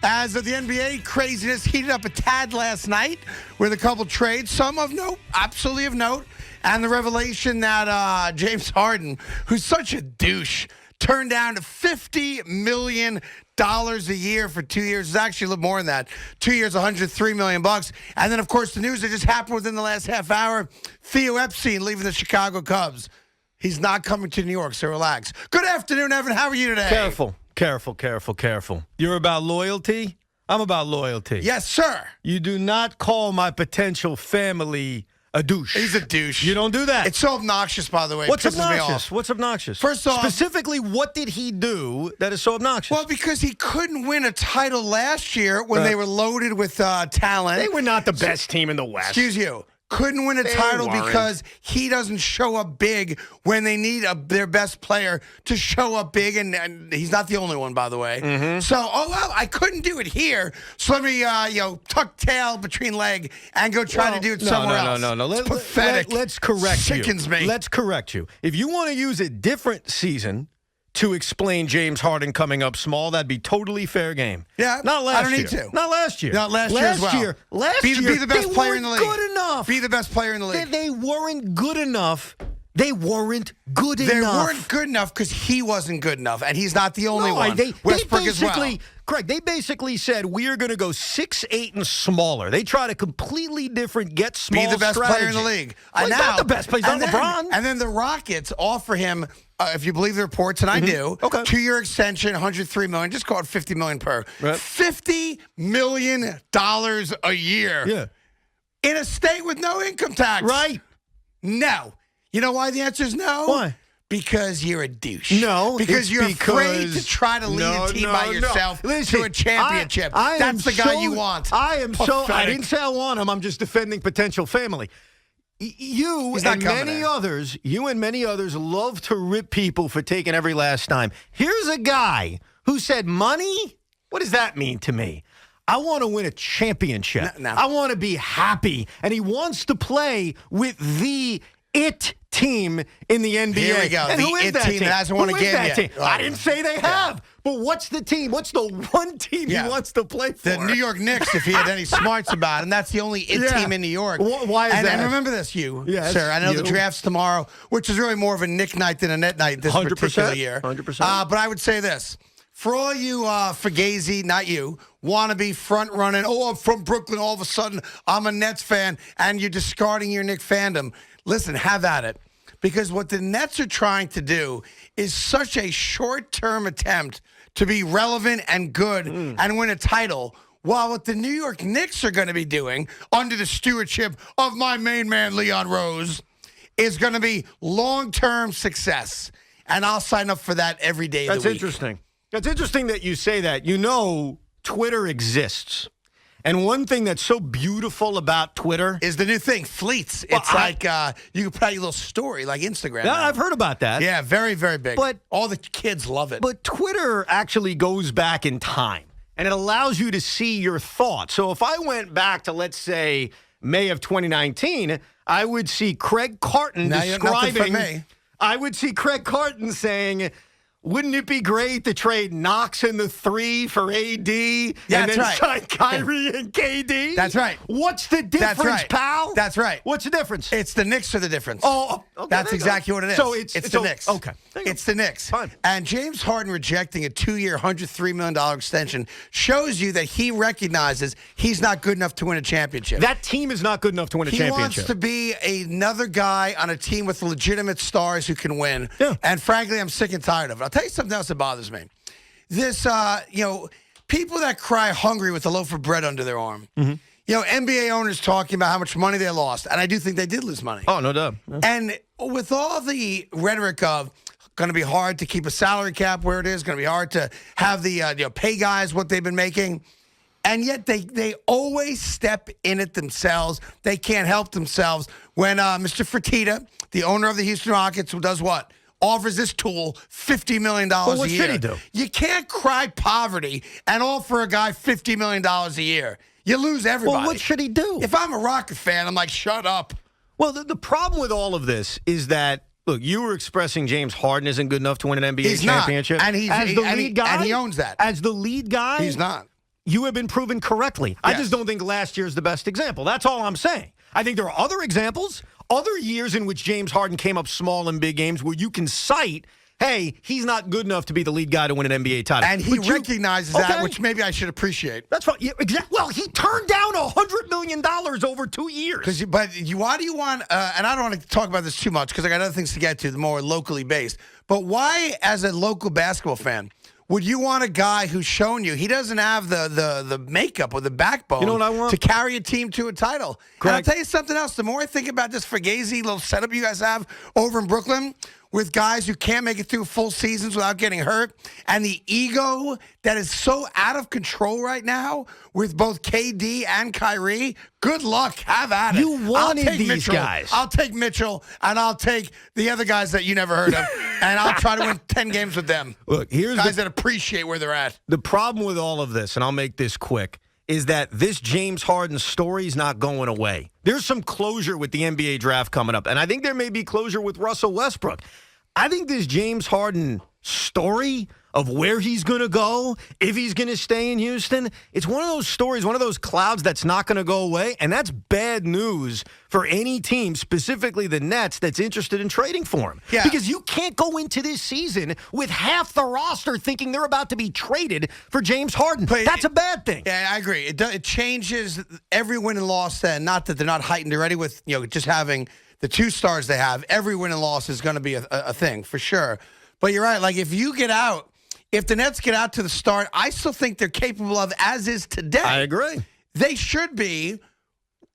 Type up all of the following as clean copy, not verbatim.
As of the NBA, craziness heated up a tad last night with a couple trades, some of note, absolutely of note, and the revelation that James Harden, who's such a douche, turned down $50 million a year for 2 years. It's actually a little more than that. 2 years, $103 million. And then, of course, the news that just happened within the last half hour, Theo Epstein leaving the Chicago Cubs. He's not coming to New York, so relax. Good afternoon, Evan. How are you today? Careful. You're about loyalty? I'm about loyalty. Yes, sir. You do not call my potential family a douche. He's a douche. You don't do that. It's so obnoxious, by the way. What's It pisses me obnoxious? off. What's obnoxious? First off, specifically, what did he do that is so obnoxious? well, because he couldn't win a title last year when they were loaded with talent. They were not the best team in the West. Excuse you. Couldn't win a title weren't. because he doesn't show up big when they need their best player to show up big, and he's not the only one, by the way. Mm-hmm. So, I couldn't do it here, so let me, tuck tail between leg and go try to do it somewhere else. No. It's pathetic. Let's correct you. Sickens me. Let's correct you. If you want to use a different season to explain James Harden coming up small, that'd be totally fair game. Yeah, not last year. I don't need to. Not last year. Not last year as well. Last be year, the best they player in the league. Good enough. Be the best player in the league. They weren't good enough. They weren't good enough. They weren't good enough because he wasn't good enough, and he's not the only one. Westbrook as well. Correct. They basically said, we're going to go 6'8" and smaller. They tried a completely different get small Be the best strategy. player in the league. Well, he's not the best player. He's not LeBron. And then the Rockets offer him, if you believe the reports, and I do, okay, 2-year extension, $103 million. Just call it $50 million per. Right. $50 million a year. Yeah. In a state with no income tax. Right. No. You know why the answer is no? Why? Because you're a douche. No, because you're afraid to try to lead a team by yourself to a championship. That's the guy you want. I Pathetic. didn't say I want him. I'm just defending potential family. You and many others love to rip people for taking every last dime. Here's a guy who said, money? What does that mean to me? I want to win a championship. No. I want to be happy. And he wants to play with the it team in the NBA. Here we go. And the who is it that team that hasn't won a game yet. I didn't say they have. But what's the team? What's the one team he wants to play for? The New York Knicks, if he had any smarts about it. And that's the only it team in New York. Why is that? And remember this, sir. I know the draft's tomorrow, which is really more of a Nick night than a net night this 100%, particular year. 100%. But I would say this. For all you Fugazi, not you, wannabe front-running, I'm from Brooklyn, all of a sudden I'm a Nets fan, and you're discarding your Knicks fandom, listen, have at it. Because what the Nets are trying to do is such a short-term attempt to be relevant and good and win a title, while what the New York Knicks are going to be doing under the stewardship of my main man, Leon Rose, is going to be long-term success. And I'll sign up for that every day of the week. That's interesting. That's interesting that you say that. You know, Twitter exists. And one thing that's so beautiful about Twitter is the new thing, fleets. It's like you can put out your little story like Instagram. Yeah, now. I've heard about that. Yeah, very, very big. But all the kids love it. But Twitter actually goes back in time, and it allows you to see your thoughts. So if I went back to, let's say, May of 2019, I would see Craig Carton describing. I would see Craig Carton saying, wouldn't it be great to trade Knox in the 3 for AD and then sign Kyrie and KD? That's right. What's the difference, pal? That's right. What's the difference? It's the Knicks are the difference. Oh, okay, that's exactly what it is. So it's the Knicks. Okay. It's the Knicks. Fine. And James Harden rejecting a 2-year, $103 million extension shows you that he recognizes he's not good enough to win a championship. That team is not good enough to win a championship. He wants to be another guy on a team with legitimate stars who can win. Yeah. And frankly, I'm sick and tired of it. I'll tell you something else that bothers me. This, people that cry hungry with a loaf of bread under their arm. Mm-hmm. NBA owners talking about how much money they lost. And I do think they did lose money. Oh, no doubt. Yeah. And with all the rhetoric of going to be hard to keep a salary cap where it is, going to be hard to have the pay guys what they've been making. And yet they always step in it themselves. They can't help themselves when Mr. Fertitta, the owner of the Houston Rockets, who does what? Offers this tool $50 million a year. What should he do? You can't cry poverty and offer a guy $50 million a year. You lose everybody. Well, what should he do? If I'm a Rocket fan, I'm like, shut up. Well, the problem with all of this is that, look, you were expressing James Harden isn't good enough to win an NBA championship. And he's as the lead guy, and he owns that. As the lead guy, he's not. you have been proven correctly. I just don't think last year's the best example. That's all I'm saying. I think there are other examples, other years in which James Harden came up small in big games where you can cite, hey, he's not good enough to be the lead guy to win an NBA title. And he recognizes that, which maybe I should appreciate. That's right. Yeah, exactly. Well, he turned down $100 million over 2 years. Why do you want, and I don't want to talk about this too much because I got other things to get to, the more locally based, but why, as a local basketball fan, would you want a guy who's shown you he doesn't have the makeup or the backbone what I want? to carry a team to a title? And I'll tell you something else. The more I think about this Fugazi little setup you guys have over in Brooklyn with guys who can't make it through full seasons without getting hurt, and the ego that is so out of control right now with both KD and Kyrie, good luck. Have at it. You wanted these Mitchell. guys. I'll take Mitchell, and I'll take the other guys that you never heard of, and I'll try to win 10 games with them. Look, here's guys that appreciate where they're at. The problem with all of this, and I'll make this quick, is that this James Harden story is not going away. There's some closure with the NBA draft coming up, and I think there may be closure with Russell Westbrook. I think this James Harden story of where he's going to go, if he's going to stay in Houston, it's one of those stories, one of those clouds that's not going to go away, and that's bad news for any team, specifically the Nets, that's interested in trading for him. Yeah. Because you can't go into this season with half the roster thinking they're about to be traded for James Harden. That's a bad thing. Yeah, I agree. It changes every win and loss then. Not that they're not heightened already with just having the 2 stars they have. Every win and loss is going to be a thing for sure. But you're right. Like if the Nets get out to the start, I still think they're capable of, as is today. I agree. They should be,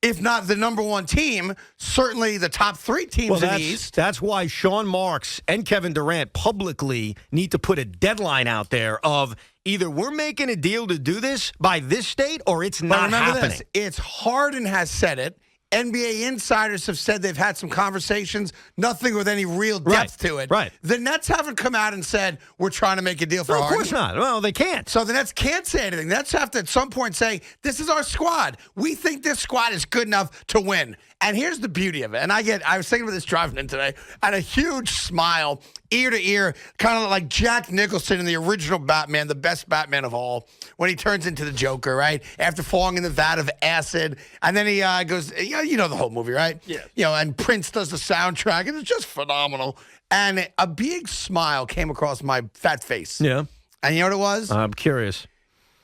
if not the number 1 team, certainly the top 3 teams in the East. That's why Sean Marks and Kevin Durant publicly need to put a deadline out there of either we're making a deal to do this by this date or it's not happening. This, it's Harden has said it. NBA insiders have said they've had some conversations, nothing with any real depth to it. Right. The Nets haven't come out and said, we're trying to make a deal for Harden. Of course not. Well, they can't. So the Nets can't say anything. The Nets have to at some point say, this is our squad. We think this squad is good enough to win. And here's the beauty of it. And I was thinking about this driving in today, and a huge smile, ear to ear, kind of like Jack Nicholson in the original Batman, the best Batman of all, when he turns into the Joker, right? After falling in the vat of acid. And then he goes, you know the whole movie, right? Yeah. And Prince does the soundtrack, and it's just phenomenal. And a big smile came across my fat face. Yeah. And you know what it was? I'm curious.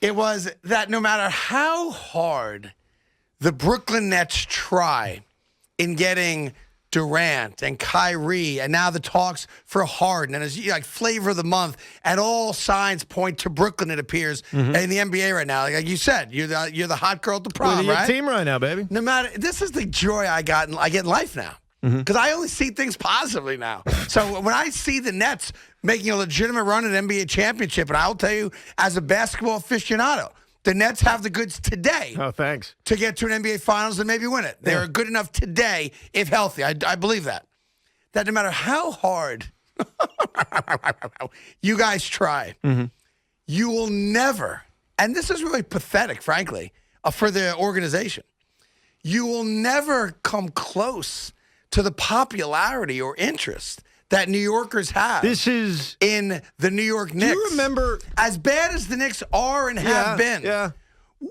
It was that no matter how hard the Brooklyn Nets try in getting Durant and Kyrie, and now the talks for Harden, and it's like flavor of the month, and all signs point to Brooklyn, it appears, in the NBA right now. Like you said, you're the hot girl at the prom, Your right? team right now, baby. No matter, this is the joy I get in life now. Because I only see things positively now. So when I see the Nets making a legitimate run at NBA championship, and I'll tell you, as a basketball aficionado, the Nets have the goods today. Oh, thanks. To get to an NBA Finals and maybe win it. They're good enough today, if healthy. I believe that. That no matter how hard you guys try, you will never, and this is really pathetic, frankly, for the organization, you will never come close to the popularity or interest that New Yorkers have. This is in the New York Knicks. Do you remember, as bad as the Knicks are and have been? Yeah.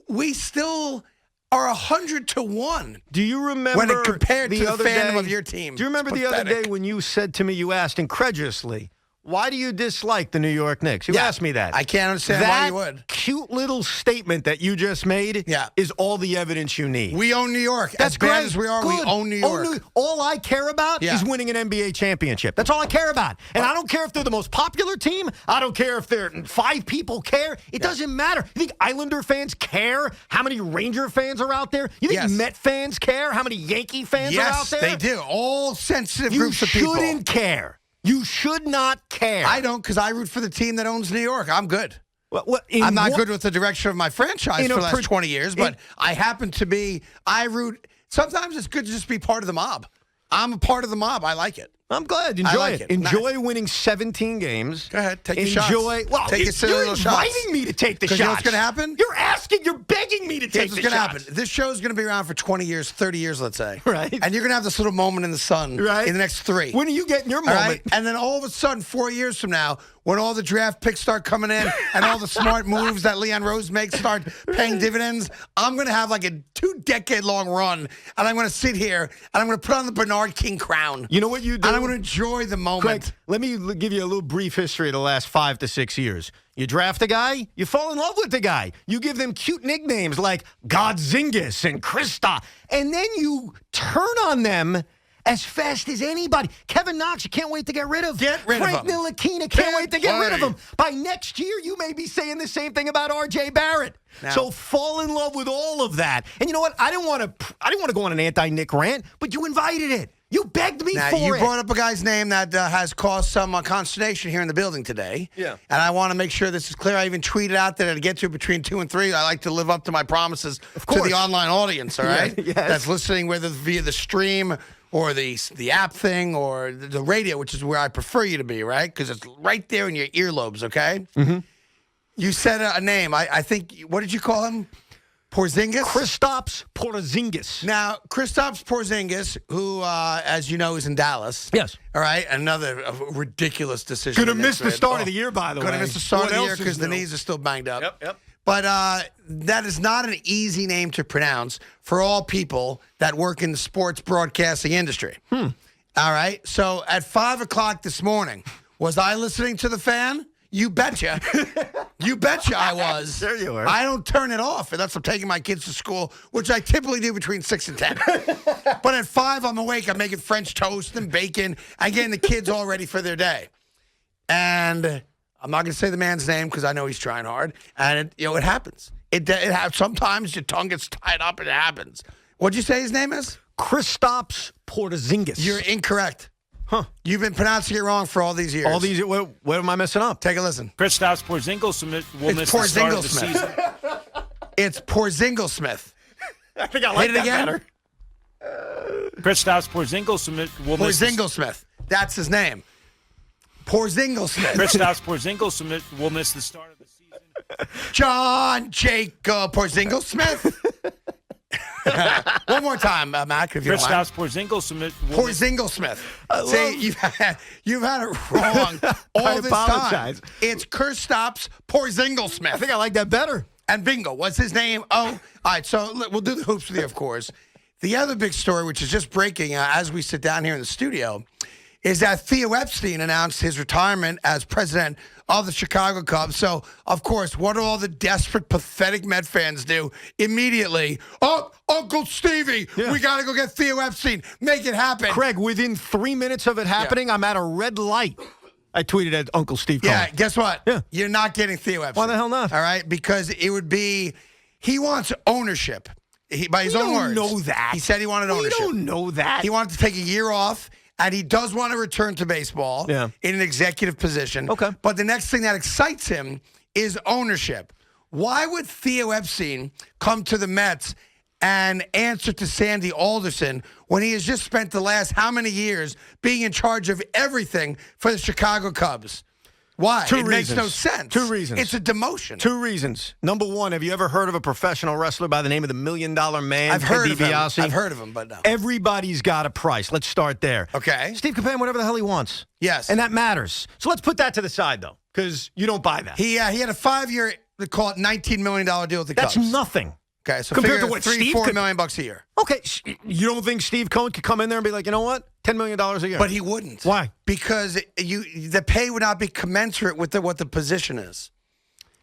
We still are 100 to 1. Do you remember when it compared to the other fandom day, of your team? Do you remember the other day when you said to me, you asked incredulously, why do you dislike the New York Knicks? You asked me that. I can't understand why you would. That cute little statement that you just made is all the evidence you need. We own New York. That's as bad great. as we are, we own New York. All I care about is winning an NBA championship. That's all I care about. And I don't care if they're the most popular team. I don't care if they're 5 people care. It doesn't matter. You think Islander fans care how many Ranger fans are out there? You think Met fans care how many Yankee fans are out there? Yes, they do. All sensitive groups of people. You shouldn't care. You should not care. I don't, because I root for the team that owns New York. I'm good. I'm not good with the direction of my franchise for the last 20 years, but I happen to be, I root. Sometimes it's good to just be part of the mob. I'm a part of the mob. I like it. I'm glad. Enjoy it. Enjoy winning 17 games. Go ahead. Take your shots. Well, take your silly little shots. You're inviting me to take the shots. You know what's going to happen? You're begging me to take the shots. What's going to happen? This show is going to be around for 20 years, 30 years, let's say. Right. And you're going to have this little moment in the sun in the next 3. When are you getting your moment? Right? And then all of a sudden, 4 years from now, when all the draft picks start coming in and all the smart moves that Leon Rose makes start paying dividends, I'm going to have like a 2-decade-long run, and I'm going to sit here, and I'm going to put on the Bernard King crown. You know what you do? And I'm going to enjoy the moment. Craig, let me give you a little brief history of the last 5 to 6 years. You draft a guy, you fall in love with the guy. You give them cute nicknames like Godzingis and Krista, and then you turn on them as fast as anybody. Kevin Knox, you can't wait to get rid of. Get rid of him. Frank Ntilikina, can't wait to get rid of him. By next year, you may be saying the same thing about R.J. Barrett. Now, so fall in love with all of that. And you know what? I didn't want to go on an anti-Nick rant, but you invited it. You begged me for it. You brought up a guy's name that has caused some consternation here in the building today. Yeah. And I want to make sure this is clear. I even tweeted out that to get to between 2 and 3, I like to live up to my promises to the online audience, all right? Yes. That's listening, whether via the stream or the app thing or the radio, which is where I prefer you to be, right? Because it's right there in your earlobes, okay? Mm-hmm. You said a name. I think, what did you call him? Porzingis? Kristaps Porzingis. Now, Kristaps Porzingis, who, as you know, is in Dallas. Yes. All right, another ridiculous decision. Could have missed the start of the year, by the way. Could have missed the start of the year because the knees are still banged up. Yep. But that is not an easy name to pronounce for all people that work in the sports broadcasting industry. All right, so at 5 o'clock this morning, was I listening to the fan? You betcha. You betcha I was. There you are. I don't turn it off unless I'm taking my kids to school, which I typically do between 6 and 10. But at 5, I'm awake. I'm making French toast and bacon. I'm getting the kids all ready for their day. And I'm not going to say the man's name because I know he's trying hard. And, it happens. Sometimes your tongue gets tied up and it happens. What'd you say his name is? Kristaps Porzingis. You're incorrect. Huh. You've been pronouncing it wrong for all these years. What am I messing up? Take a listen. Kristaps Porzingles will miss the start of the season. It's Porzinglesmith. I think I like Hit it that again? better. Kristaps Porzingles will miss Porzinglesmith. That's his name. Porzinglesmith. Kristaps Porzingles will miss the start of the season. John Jacob Porzinglesmith. One more time, Mac, if you don't mind. Kristaps Porzingles will miss. Porzinglesmith. See, you've had it wrong all this apologize. time. It's Kristaps Porzinglesmith. I think I like that better. And bingo, what's his name? Oh, all right, so we'll do the hoops with you, of course. The other big story, which is just breaking as we sit down here in the studio, is that Theo Epstein announced his retirement as president of the Chicago Cubs. So, of course, what do all the desperate, pathetic Met fans do? Immediately, oh, Uncle Stevie, we got to go get Theo Epstein. Make it happen. Craig, within 3 minutes of it happening, I'm at a red light. I tweeted at Uncle Steve Cohen. Yeah, guess what? Yeah. You're not getting Theo Epstein. Why the hell not? All right, because it would be, he wants ownership. By his own words. We don't know that. He said he wanted ownership. We don't know that. He wanted to take a year off, and he does want to return to baseball in an executive position. Okay. But the next thing that excites him is ownership. Why would Theo Epstein come to the Mets and answer to Sandy Alderson when he has just spent the last how many years being in charge of everything for the Chicago Cubs? Why? Two It reasons. makes no sense. 2 reasons. It's a demotion. 2 reasons. Number one, have you ever heard of a professional wrestler by the name of the $1 Million Man? I've heard Ted of him. DiBiase? I've heard of him, but no. Everybody's got a price. Let's start there. Okay. Steve can pay him whatever the hell he wants. Yes. And that matters. So let's put that to the side, though, because you don't buy that. He had a 5-year, they call it $19 million deal with the That's Cubs. nothing. Okay, so compared figure to what $3 Steve $4 could- million bucks a year. Okay, you don't think Steve Cohen could come in there and be like, you know what, $10 million a year? But he wouldn't. Why? Because the pay would not be commensurate with what the position is.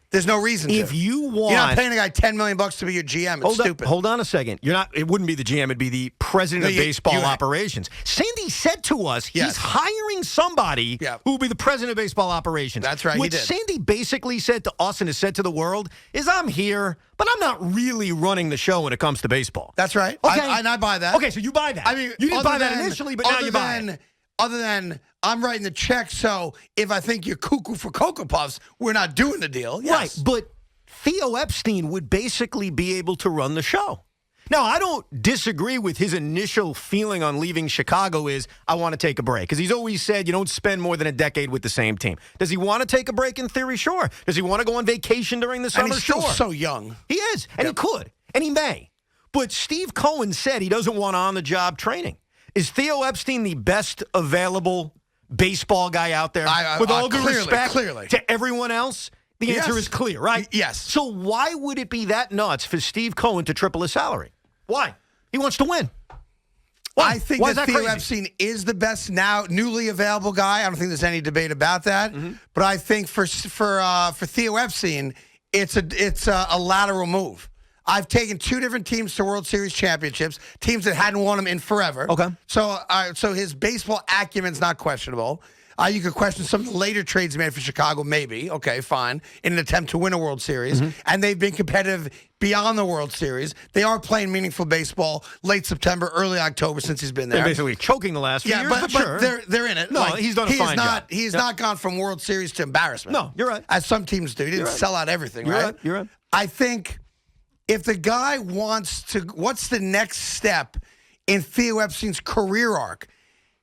There's no reason If to. you want, You're not paying a guy $10 million bucks to be your GM. It's stupid. Hold on a second. You're not. It wouldn't be the GM. It'd be the president of baseball you- operations. Sandy said to us, Yes. he's hiring somebody who will be the president of baseball operations. That's right, he What did. Sandy basically said to us and has said to the world is, I'm here, but I'm not really running the show when it comes to baseball. That's right. Okay. I buy that. Okay, so you buy that. I mean, you didn't buy other that than- initially, but now you buy it. Other than I'm writing the check, so if I think you're cuckoo for Cocoa Puffs, we're not doing the deal. Yes. Right, but Theo Epstein would basically be able to run the show. Now, I don't disagree with his initial feeling on leaving Chicago is, I want to take a break. Because he's always said you don't spend more than a decade with the same team. Does he want to take a break in theory? Sure. Does he want to go on vacation during the summer? And he's still Sure. so young. He is, and he could, and he may. But Steve Cohen said he doesn't want on-the-job training. Is Theo Epstein the best available baseball guy out there? With all due respect clearly. to everyone else, the answer is clear, right? Yes. So why would it be that nuts for Steve Cohen to triple his salary? Why? He wants to win. Why? I think that Theo Epstein is the best now newly available guy. I don't think there's any debate about that. But I think for Theo Epstein, it's a lateral move. I've taken two different teams to World Series championships, teams that hadn't won them in forever. Okay. So his baseball acumen's not questionable. You could question some of the later trades he made for Chicago, maybe. Okay, fine. In an attempt to win a World Series. And they've been competitive beyond the World Series. They are playing meaningful baseball late September, early October since he's been there. They're basically choking the last few years, but sure. they're in it. No, he's done a fine job. He's not gone from World Series to embarrassment. No, you're right. As some teams do. He didn't sell out everything, right? You're right. I think if the guy wants to, what's the next step in Theo Epstein's career arc?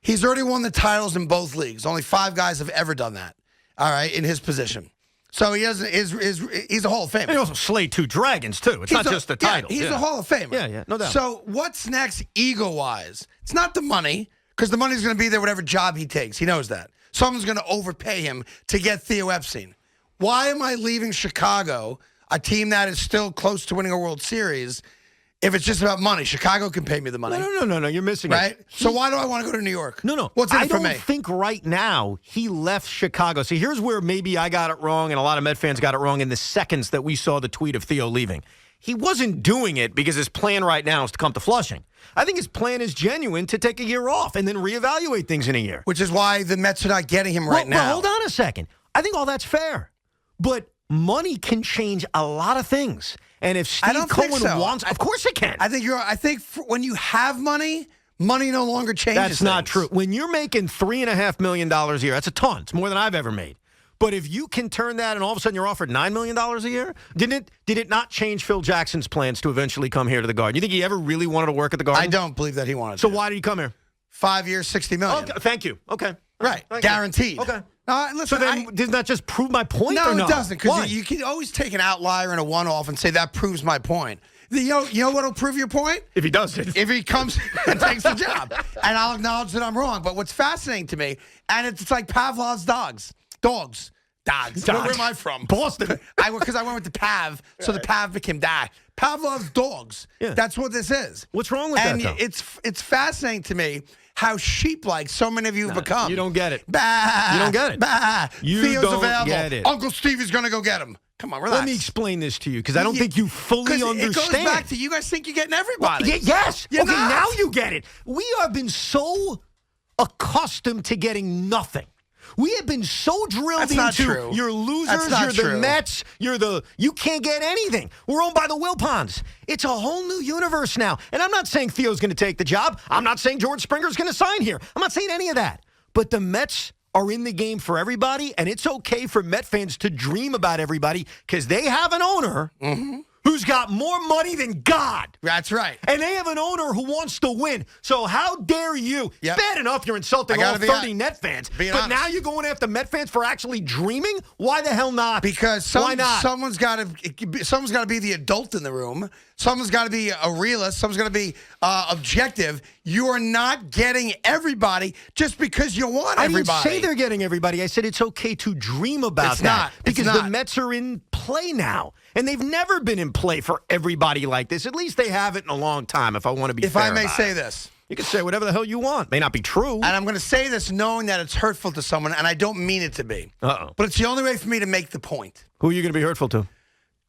He's already won the titles in both leagues. Only 5 guys have ever done that. All right, in his position. So he's a Hall of Famer. He also slayed 2 dragons too. It's not just the title. He's a Hall of Famer. Yeah, no doubt. So what's next, ego-wise? It's not the money, because the money's going to be there whatever job he takes. He knows that. Someone's going to overpay him to get Theo Epstein. Why am I leaving Chicago, a team that is still close to winning a World Series? If it's just about money, Chicago can pay me the money. No, you're missing it. Right? So why do I want to go to New York? No. What's in it for me? I don't think right now he left Chicago. See, here's where maybe I got it wrong and a lot of Met fans got it wrong in the seconds that we saw the tweet of Theo leaving. He wasn't doing it because his plan right now is to come to Flushing. I think his plan is genuine to take a year off and then reevaluate things in a year. Which is why the Mets are not getting him right now. Well, hold on a second. I think all that's fair. But money can change a lot of things. And if Steve Cohen wants, of course it can. I think when you have money, money no longer changes. That's not true. When you're making $3.5 million a year, that's a ton. It's more than I've ever made. But if you can turn that and all of a sudden you're offered $9 million a year, did it not change Phil Jackson's plans to eventually come here to the Garden? You think he ever really wanted to work at the Garden? I don't believe that he wanted to. So why did he come here? 5 years, $60 million. Okay, thank you. Okay. Right. Guaranteed. Okay. Listen, so then, doesn't that just prove my point? No, or no? It doesn't. Because you can always take an outlier and a one-off and say that proves my point. You know what'll prove your point? If he does it. If he comes and takes the job. And I'll acknowledge that I'm wrong. But what's fascinating to me, and it's like Pavlov's dogs. Dogs. Where am I from? Boston. Because I went with the Pav, so the Pav became Dag. Pavlov's dogs. Yeah. That's what this is. What's wrong with that, though? And it's fascinating to me how sheep-like so many of you have become. You don't get it. Bah, you don't get it. Bah. You Theo's don't available. get it. Uncle Stevie's going to go get him. Come on, relax. Let me explain this to you, because I don't think you fully understand. It goes back to you guys think you're getting everybody. Well, yes. You're okay, not. Now you get it. We have been so accustomed to getting nothing. We have been so drilled into you're losers, you're the Mets, you can't get anything. We're owned by the Wilpons. It's a whole new universe now. And I'm not saying Theo's going to take the job. I'm not saying George Springer's going to sign here. I'm not saying any of that. But the Mets are in the game for everybody, and it's okay for Met fans to dream about everybody because they have an owner who's got more money than God. That's right. And they have an owner who wants to win. So how dare you? Yep. Bad enough you're insulting all 30 Net fans. But now you're going after Met fans for actually dreaming? Why the hell not? Because why not? Someone's got to be the adult in the room. Someone's got to be a realist. Someone's got to be objective. You are not getting everybody just because you want everybody. I didn't say they're getting everybody. I said it's okay to dream about that. Because the Mets are in play now. And they've never been in play for everybody like this. At least they haven't in a long time, if I want to be fair. If I may say this. You can say whatever the hell you want. May not be true. And I'm going to say this knowing that it's hurtful to someone, and I don't mean it to be. Uh-oh. But it's the only way for me to make the point. Who are you going to be hurtful to?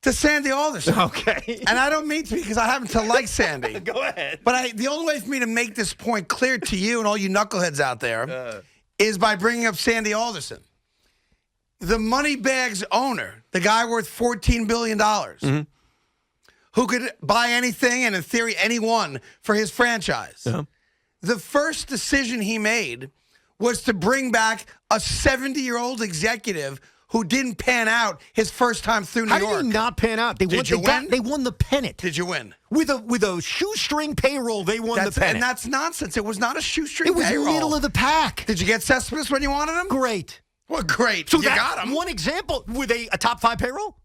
To Sandy Alderson. Okay. And I don't mean to because I happen to like Sandy. Go ahead. But the only way for me to make this point clear to you and all you knuckleheads out there is by bringing up Sandy Alderson. The Moneybags owner, the guy worth $14 billion, who could buy anything and, in theory, anyone for his franchise. The first decision he made was to bring back a 70-year-old executive who didn't pan out his first time through New York. How did he not pan out? They won the pennant. Did you win? With a shoestring payroll, they won the pennant. And that's nonsense. It was not a shoestring payroll. It was middle of the pack. Did you get Cespedes when you wanted him? Great. Well, great. So you got him. One example, were they a top 5 payroll?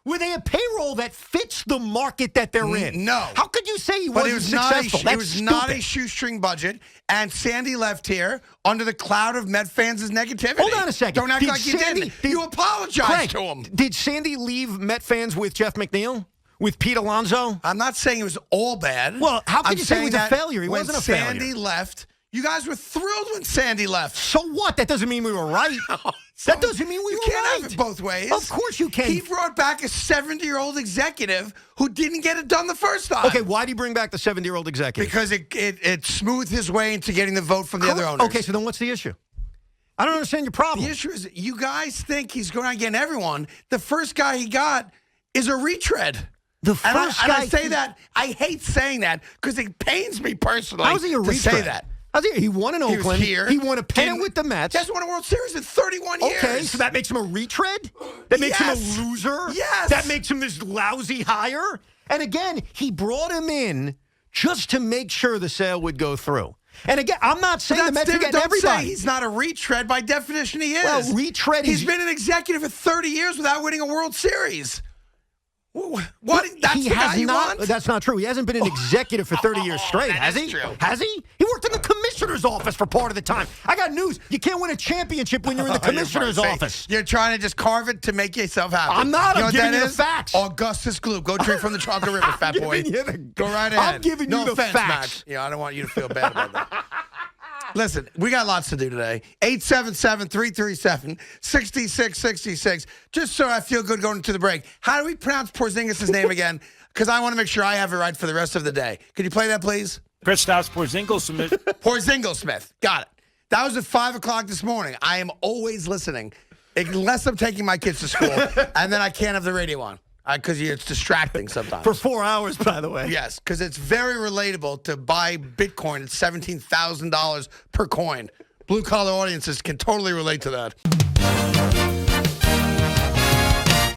With a payroll that fits the market that they're in. No. How could you say he But wasn't successful? It was not a shoestring budget, and Sandy left here under the cloud of Met fans' negativity. Hold on a second. Don't act like you didn't. You apologized to him. Did Sandy leave Met fans with Jeff McNeil? With Pete Alonso? I'm not saying it was all bad. Well, how could I'm you say he was a saying failure? He when wasn't a failure. Sandy left, you guys were thrilled when Sandy left. So what? That doesn't mean we were right. That doesn't mean we You were can't right. have it both ways. Of course you can. He brought back a 70-year-old executive who didn't get it done the first time. Okay, why did he bring back the 70-year-old executive? Because it smoothed his way into getting the vote from the other owners. Okay, so then what's the issue? I don't understand your problem. The issue is you guys think he's going to get everyone. The first guy he got is a retread. The first and guy. I say that, I hate saying that because it pains me personally How's he a to retread? say that. He won in He Oakland. was here. He won a pennant with the Mets. He hasn't won a World Series in 31 years. Okay, so that makes him a retread? That makes him a Yes. loser? Yes. That makes him this lousy hire? And again, he brought him in just to make sure the sale would go through. And again, I'm not saying the Mets are getting Don't everybody. say he's not a retread. By definition, he is. Well, retread He's been an executive for 30 years without winning a World Series. What? That's he the has guy you not. want? That's not true. He hasn't been an executive for 30 years straight, that has is he? true. Has he? He worked in the commissioner's office for part of the time. I got news. You can't win a championship when you're in the commissioner's office. You're trying to just carve it to make yourself happy. I'm not. You know I'm what giving that you is? the facts. Augustus Gloop. Go drink from the Chocolate River, fat boy. Go right ahead. I'm giving no you the offense, facts. Matt. Yeah, I don't want you to feel bad about that. Listen, we got lots to do today. 877-337-6666. Just so I feel good going into the break. How do we pronounce Porzingis' name again? Because I want to make sure I have it right for the rest of the day. Could you play that, please? Kristaps Porzinglesmith. Porzinglesmith. Got it. That was at 5 o'clock this morning. I am always listening, unless I'm taking my kids to school, and then I can't have the radio on because it's distracting sometimes. For 4 hours, by the way. Yes, because it's very relatable to buy Bitcoin at $17,000 per coin. Blue-collar audiences can totally relate to that.